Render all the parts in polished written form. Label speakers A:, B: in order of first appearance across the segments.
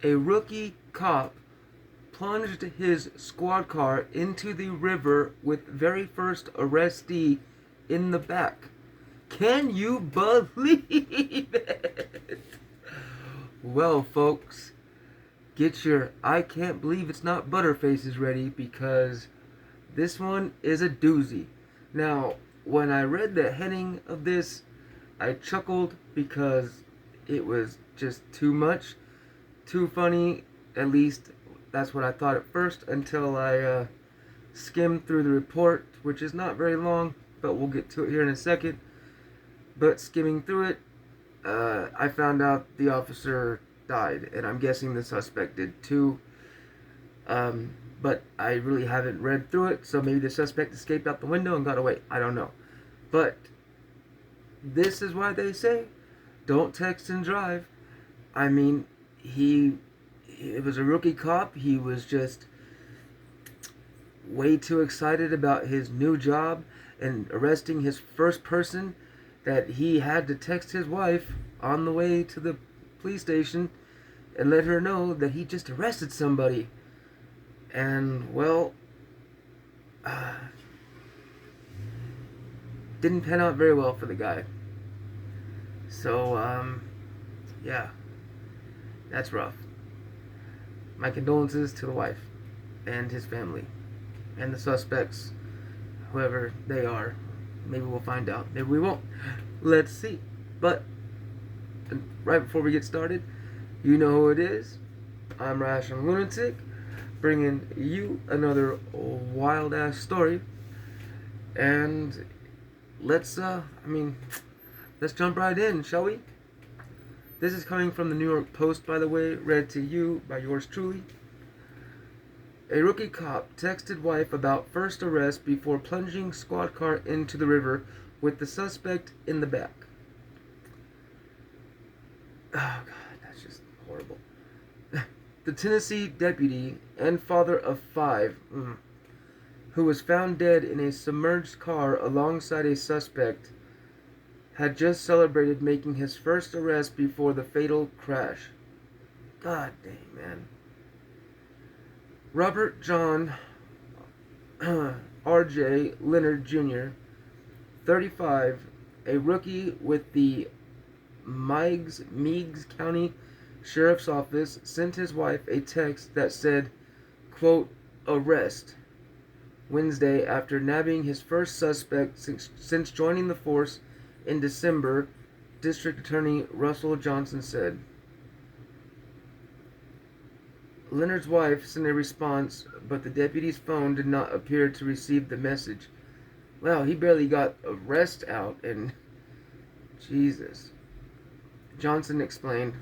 A: A rookie cop plunged his squad car into the river with very first arrestee in the back. Can you believe it? Well, folks, get your I can't believe it's not Butterfaces ready, because this one is a doozy. Now, when I read the heading of this, I chuckled because it was just too much, too funny. At least that's what I thought at first, until I skimmed through the report, which is not very long, but we'll get to it here in a second. But skimming through it, I found out the officer died, and I'm guessing the suspect did too. But I really haven't read through it, so maybe the suspect escaped out the window and got away. I don't know. But this is why they say, don't text and drive. I mean, it was a rookie cop. He was just way too excited about his new job and arresting his first person that he had to text his wife on the way to the police station and let her know that he just arrested somebody. And, well, didn't pan out very well for the guy. So, yeah, that's rough. My condolences to the wife and his family and the suspects, whoever they are. Maybe we'll find out. Maybe we won't. Let's see. But right before we get started, you know who it is. I'm Rational Lunatic, bringing you another wild ass story. And let's jump right in, shall we? This is coming from the New York Post, by the way, read to you by yours truly. A rookie cop texted wife about first arrest before plunging squad car into the river with the suspect in the back. Oh, God, that's just horrible. The Tennessee deputy and father of 5, who was found dead in a submerged car alongside a suspect, had just celebrated making his first arrest before the fatal crash. God dang, man. Robert John R.J. Leonard Jr., 35, a rookie with the Meigs County Sheriff's Office, sent his wife a text that said, quote, arrest, Wednesday after nabbing his first suspect since joining the force in December, District Attorney Russell Johnson said. Leonard's wife sent a response, but the deputy's phone did not appear to receive the message. Well, he barely got arrest out, and Jesus. Johnson explained.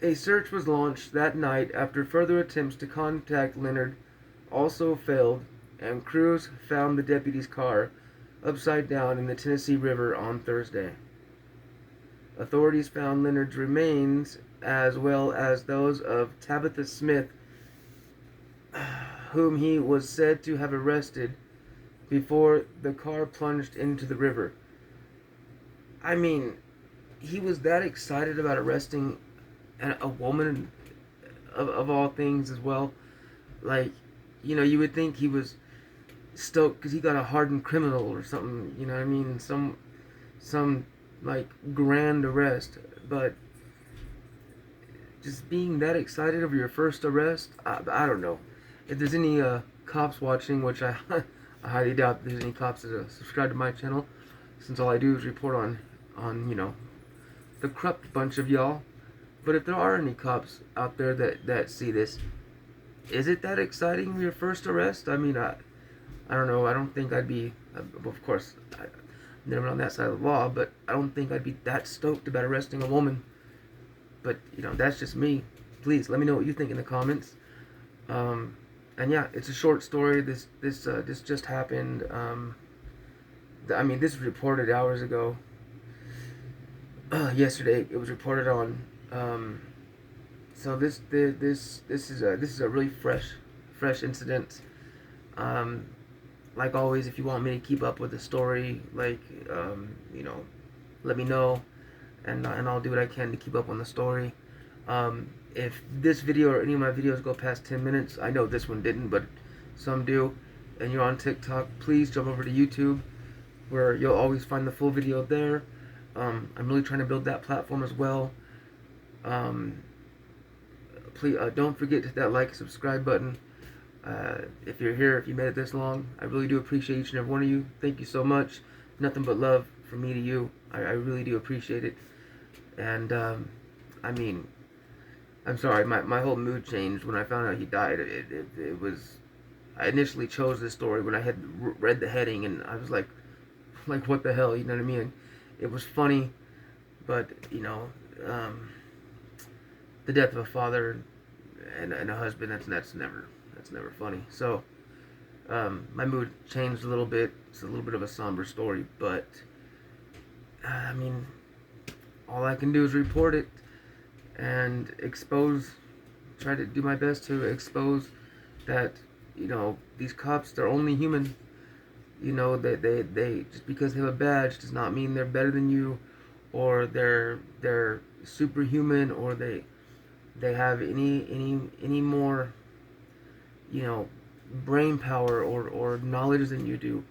A: A search was launched that night after further attempts to contact Leonard also failed, and crews found the deputy's car upside down in the Tennessee River on Thursday. Authorities found Leonard's remains as well as those of Tabitha Smith, whom he was said to have arrested before the car plunged into the river. I mean, he was that excited about arresting a woman of all things as well. Like, you would think he was stoked because he got a hardened criminal or something, you know what I mean? Some like grand arrest, but just being that excited over your first arrest, I don't know. If there's any cops watching, which I highly doubt there's any cops that subscribe to my channel, since all I do is report on the corrupt bunch of y'all. But if there are any cops out there that see this, is it that exciting, your first arrest? I mean, I don't know. I don't think I'd be, of course, I've never been on that side of the law, but I don't think I'd be that stoked about arresting a woman. But, that's just me. Please, let me know what you think in the comments. And yeah, it's a short story. This just happened. This was reported hours ago. Yesterday, it was reported on. So this is a really fresh incident. Like always, if you want me to keep up with the story, let me know, and I'll do what I can to keep up on the story. If this video or any of my videos go past 10 minutes, I know this one didn't, but some do, and you're on TikTok, please jump over to YouTube, where you'll always find the full video there. I'm really trying to build that platform as well. Please don't forget to hit that like, subscribe button. If you're here, if you made it this long, I really do appreciate each and every one of you. Thank you so much. Nothing but love from me to you. I really do appreciate it. And I mean, I'm sorry, my whole mood changed when I found out he died. It was, I initially chose this story when I had read the heading, and I was like what the hell, you know what I mean? It was funny, but you know, the death of a father and a husband, that's never funny. So my mood changed a little bit. It's a little bit of a somber story, but I mean, all I can do is report it and try to do my best to expose that, you know, these cops, they're only human. You know, they just because they have a badge does not mean they're better than you, or they're superhuman, or they have any more, you know, brain power or knowledge than you do,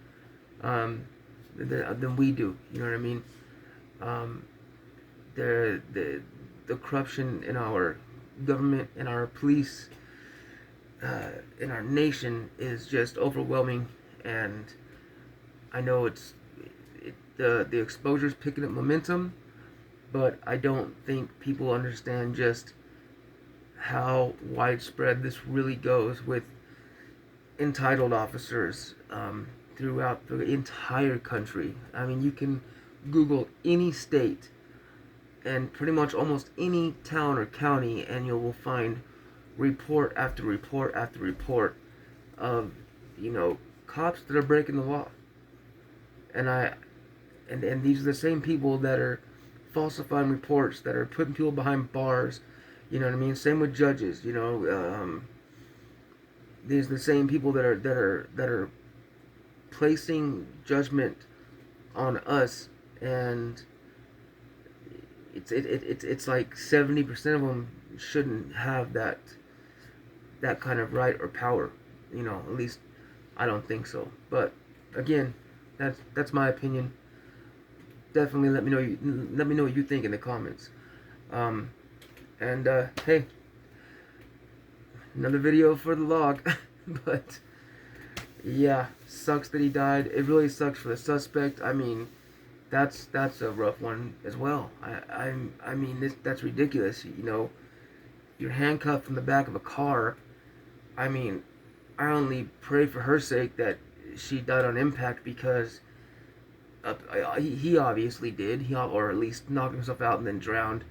A: than we do. You know what I mean? The corruption in our government, in our police, in our nation is just overwhelming, and I know the exposure's picking up momentum, but I don't think people understand just how widespread this really goes with entitled officers throughout the entire country. I mean, you can Google any state and pretty much almost any town or county, and you will find report after report after report of, you know, cops that are breaking the law. And these are the same people that are falsifying reports, that are putting people behind bars. You know what I mean? Same with judges. You know, these are the same people that are placing judgment on us, and it's like 70% of them shouldn't have that kind of right or power. You know, at least I don't think so. But again, that's my opinion. Definitely let me know what you think in the comments. Hey, another video for the log. But yeah, sucks that he died. It really sucks for the suspect. I mean, that's a rough one as well. I mean, that's ridiculous. You know, you're handcuffed from the back of a car. I mean, I only pray for her sake that she died on impact, because he obviously did, or at least knocked himself out and then drowned.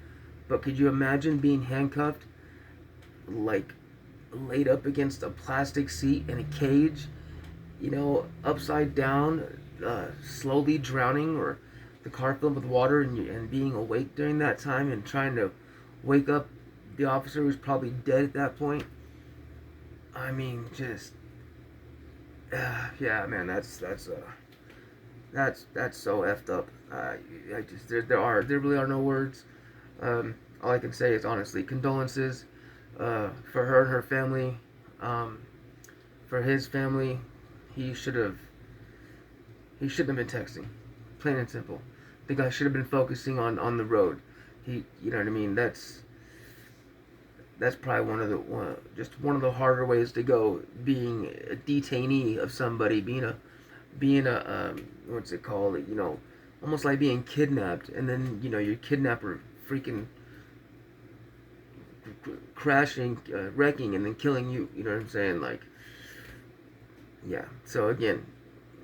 A: But could you imagine being handcuffed, like laid up against a plastic seat in a cage, you know, upside down, slowly drowning, or the car filled with water, and being awake during that time and trying to wake up the officer who's probably dead at that point? I mean, just yeah, man, that's so effed up. I just there really are no words. All I can say is, honestly, condolences for her and her family. For his family, he shouldn't have been texting, plain and simple. The guy should have been focusing on the road. You know what I mean? That's probably one of the harder ways to go, being a detainee of somebody, being a what's it called? You know, almost like being kidnapped, and then, you know, your kidnapper freaking crashing, wrecking, and then killing you. You know what I'm saying? Like, yeah. So again,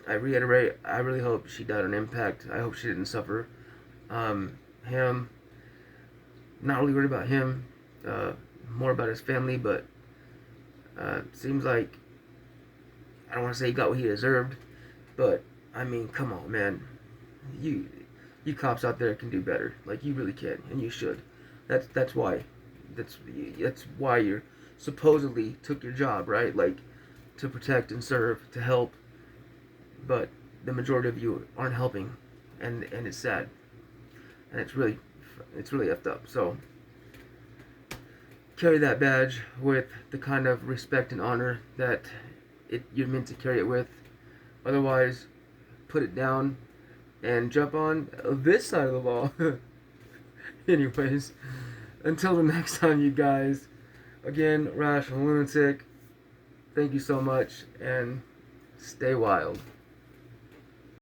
A: I reiterate, I really hope she died on impact. I hope she didn't suffer. Him, not really worried about him. More about his family, but seems like, I don't want to say he got what he deserved, but I mean, come on, man. You cops out there can do better. Like, you really can, and you should. That's why you supposedly took your job, right? Like, to protect and serve, to help. But the majority of you aren't helping, and it's sad, and it's really It's really effed up. So carry that badge with the kind of respect and honor that you're meant to carry it with. Otherwise, put it down and jump on this side of the wall. Anyways, until the next time, you guys. Again, Rational Lunatic, thank you so much, and stay wild.